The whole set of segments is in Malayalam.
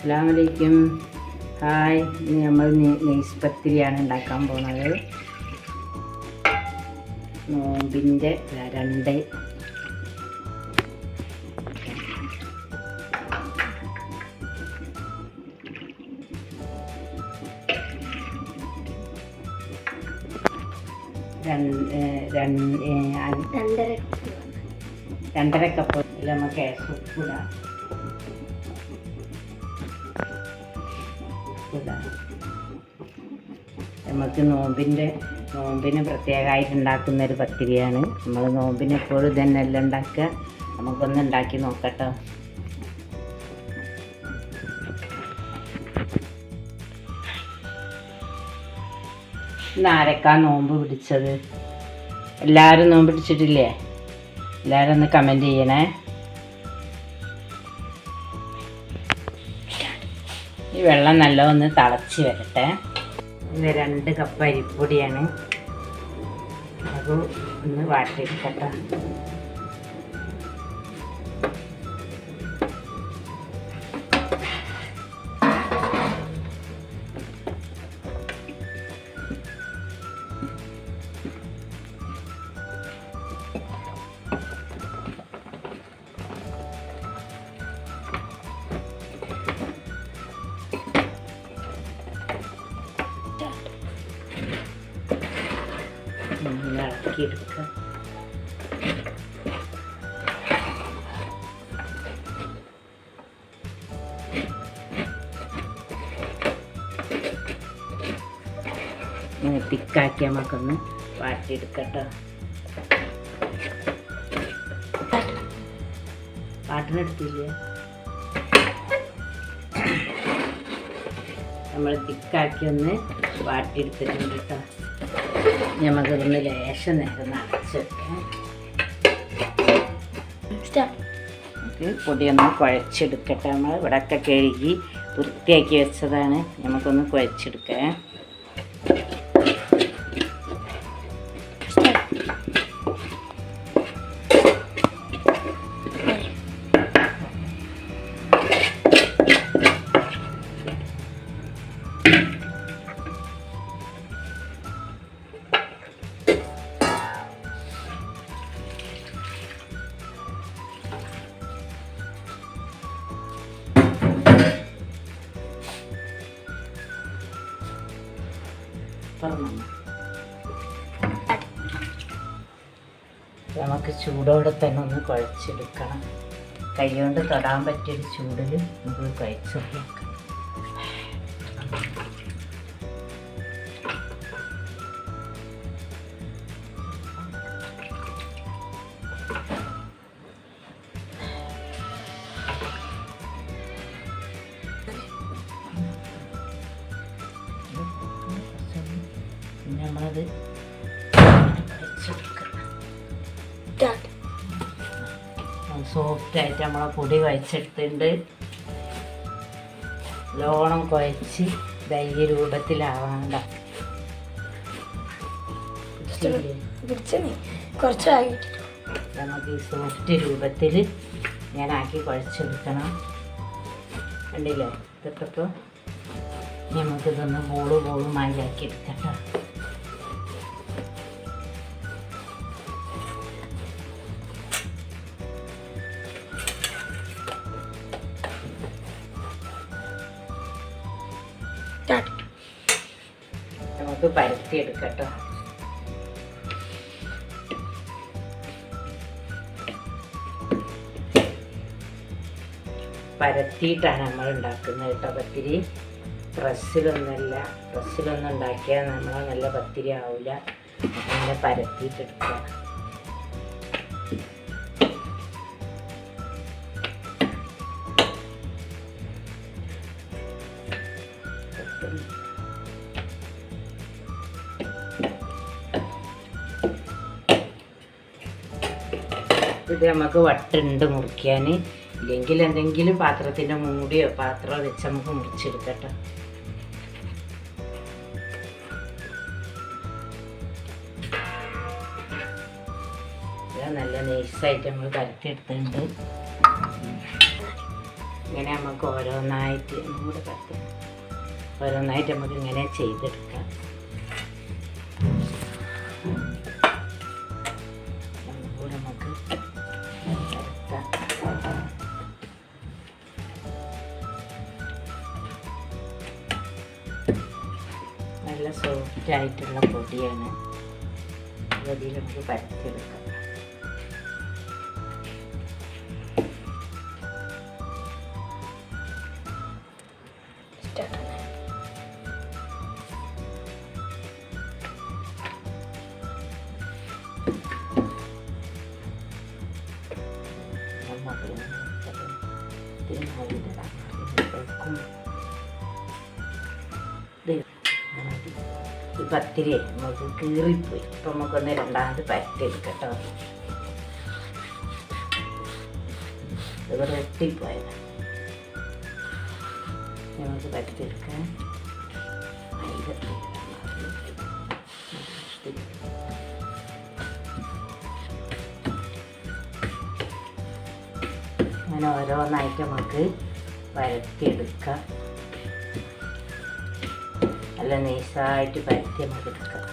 അസ്സലാമലൈക്കും. ഹായ്, ഇനി നമ്മൾ നെയ്സ് പത്തിരിയാണ് ഉണ്ടാക്കാൻ പോകുന്നത്. നോമ്പിൻ്റെ രണ്ട് രണ്ടര കപ്പ് നമുക്ക് ഉപ്പിടാം. നമുക്ക് നോമ്പിന് പ്രത്യേകമായിട്ട് ഉണ്ടാക്കുന്ന ഒരു പത്തിരിയാണ്. നമ്മൾ നോമ്പിന് എപ്പോഴും ഇതന്നെല്ലാം ഉണ്ടാക്കുക. നമുക്കൊന്ന് ഉണ്ടാക്കി നോക്കട്ടോ. ഇന്ന് ആരൊക്കെ നോമ്പ് പിടിച്ചത്? എല്ലാവരും നോമ്പ് പിടിച്ചിട്ടില്ലേ? എല്ലാവരും ഒന്ന് കമൻറ്റ് ചെയ്യണേ. ഈ വെള്ളം നല്ലതൊന്ന് തിളച്ച് വരട്ടെ. ഇത് 2 കപ്പ് അരിപ്പൊടിയാണ്. അത് ഒന്ന് വാട്ടിയെടുക്കട്ടെ. ഇളക്കിയെടുക്കുക. തിക്കാക്കി നമുക്കൊന്ന് വാട്ടിയെടുക്കട്ടോ. പാട്ടിനെടുത്തില്ലേ? നമ്മൾ തിക്കാക്കി ഒന്ന് വാട്ടിയെടുത്തിട്ടുണ്ട് കേട്ടോ. നമുക്കിതൊന്ന് ലേശം നേരം നിറച്ച് വെക്കാം. പൊടിയൊന്ന് കുഴച്ചെടുക്കട്ടെ. നമ്മൾ ഇവിടെയൊക്കെ കഴുകി വൃത്തിയാക്കി വെച്ചതാണ്. നമുക്കൊന്ന് കുഴച്ചെടുക്കാം. നമുക്ക് ചൂടോടെ തന്നെ ഒന്ന് കുഴച്ചെടുക്കണം. കൈ കൊണ്ട് തൊടാൻ പറ്റിയൊരു ചൂടിൽ നമുക്ക് കുഴച്ചെടുക്കാം. നമ്മളത് സോഫ്റ്റായിട്ട് നമ്മളെ പൊടി കുഴച്ചെടുത്തിട്ടുണ്ട്. ലോണം കുഴച്ച് ഈ രൂപത്തിലാവാണ്ട നമുക്ക് ഈ സോഫ്റ്റ് രൂപത്തിൽ ഞാനാക്കി കുഴച്ചെടുക്കണം. കണ്ടില്ലേ? ഇതൊക്കെ ഇപ്പോൾ നമുക്കിതൊന്ന് ബോളുമായി ആക്കി എടുക്കട്ടോ. നമുക്ക് പരത്തിയെടുക്കട്ടോ. പരത്തിയിട്ടാണ് നമ്മൾ ഉണ്ടാക്കുന്നത് കേട്ടോ പത്തിരി. പ്രസ്സിലൊന്നും ഉണ്ടാക്കിയാൽ നമ്മൾ നല്ല പത്തിരി ആവില്ല. നല്ല പരത്തിയിട്ടെടുക്കുക. ഇത് നമുക്ക് വട്ടുണ്ട് മുറിക്കാൻ. ഇല്ലെങ്കിൽ എന്തെങ്കിലും പാത്രത്തിൻ്റെ മൂടിയോ പാത്രമോ വെച്ച് നമുക്ക് മുറിച്ചെടുക്കട്ടോ. നല്ല നൈസായിട്ട് നമ്മൾ പരത്തിയെടുത്തിട്ടുണ്ട്. ഇങ്ങനെ നമുക്ക് ഓരോന്നായിട്ട് നമ്മുടെ പത്ത് ഓരോന്നായിട്ട് നമുക്ക് ഇങ്ങനെ ചെയ്തെടുക്കാം. ഒന്നുകൂടെ നമുക്ക് നല്ല സോഫ്റ്റ് ആയിട്ടുള്ള പൊടിയാണ്. അതിൽ നമുക്ക് പരത്തിയെടുക്കാം. ഈ പത്തിരി നമുക്ക് കീറിപ്പോയി. ഇപ്പം നമുക്കൊന്ന് രണ്ടാമത് പരത്തിയെടുക്കട്ടോ. ഇത് വെട്ടിപ്പോയത് നമുക്ക് പരത്തിയെടുക്കാം. അങ്ങനെ ഓരോന്നായിട്ട് നമുക്ക് പരത്തിയെടുക്കാം. നല്ല നൈസായിട്ട് പരത്തി നമുക്ക് എടുക്കാം.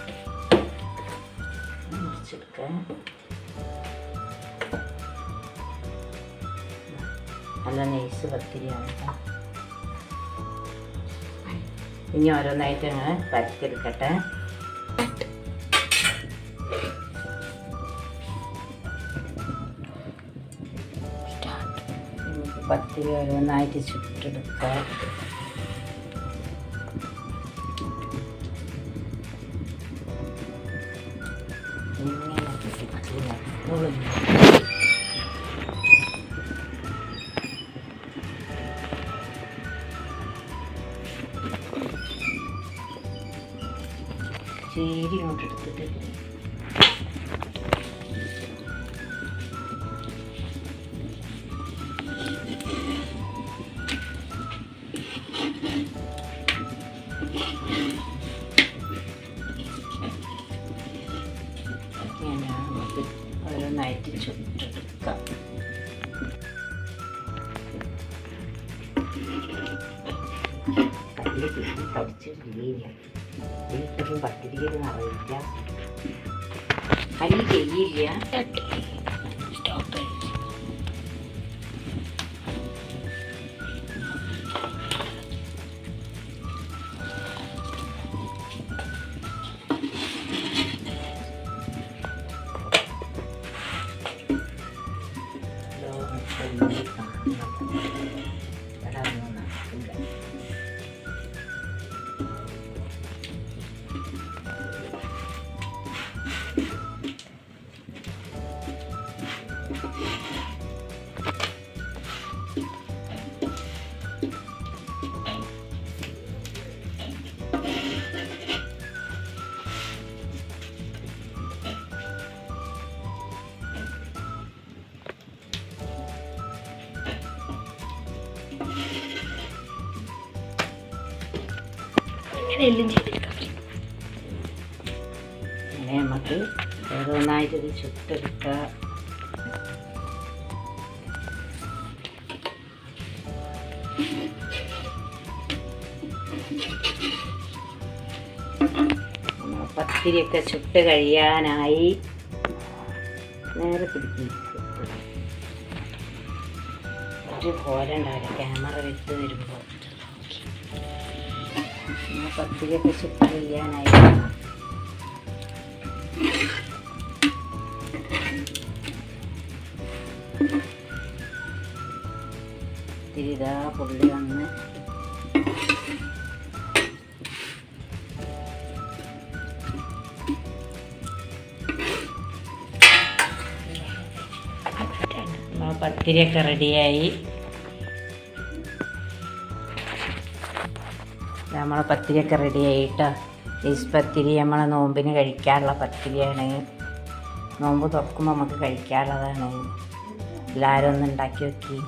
മുറിച്ചെടുക്കാം. നല്ല നൈസ് പത്തിരിയാണ്. ഇനി ഓരോന്നായിട്ട് അങ്ങനെ പരത്തിയെടുക്കട്ടെ. പത്തിരി ഓരോന്നായിട്ട് ചുട്ടെടുക്കാം. ചേരി ഇങ്ങോട്ട് എടുത്തിട്ട് നമുക്ക് ഓരോന്നായിട്ട് ചുട്ടെടുക്കാം. പഠിച്ചിട്ടില്ല വീട്ടിലും പത്തിരിയിൽ നിറയില്ല. അരി ചെയ്യില്ല. എല്ലാം ചെയ്തെടുക്കാം. അങ്ങനെ നമുക്ക് ഓരോന്നായിട്ടത് ചുട്ടെടുക്കാം. പത്തിരിയൊക്കെ ചുട്ട് കഴിയാനായി. നേരെ പിടിക്കും. ഒരു പോലെ ഉണ്ടാവില്ല ക്യാമറ വെച്ച് വരുമ്പോൾ. പത്തിരിയൊക്കെ ചുട്ട് കഴിയാനായി. തിരിതാ പുള്ളി വന്ന് പത്തിരിയൊക്കെ റെഡിയായി. നമ്മളെ പത്തിരിയൊക്കെ റെഡിയായി കേട്ടോ. ഈ പത്തിരി നമ്മളെ നോമ്പിന് കഴിക്കാനുള്ള പത്തിരിയാണ്. നോമ്പ് തുറക്കുമ്പോൾ നമുക്ക് കഴിക്കാനുള്ളതാണ്. എല്ലാവരും ഒന്ന് ഉണ്ടാക്കി നോക്കി.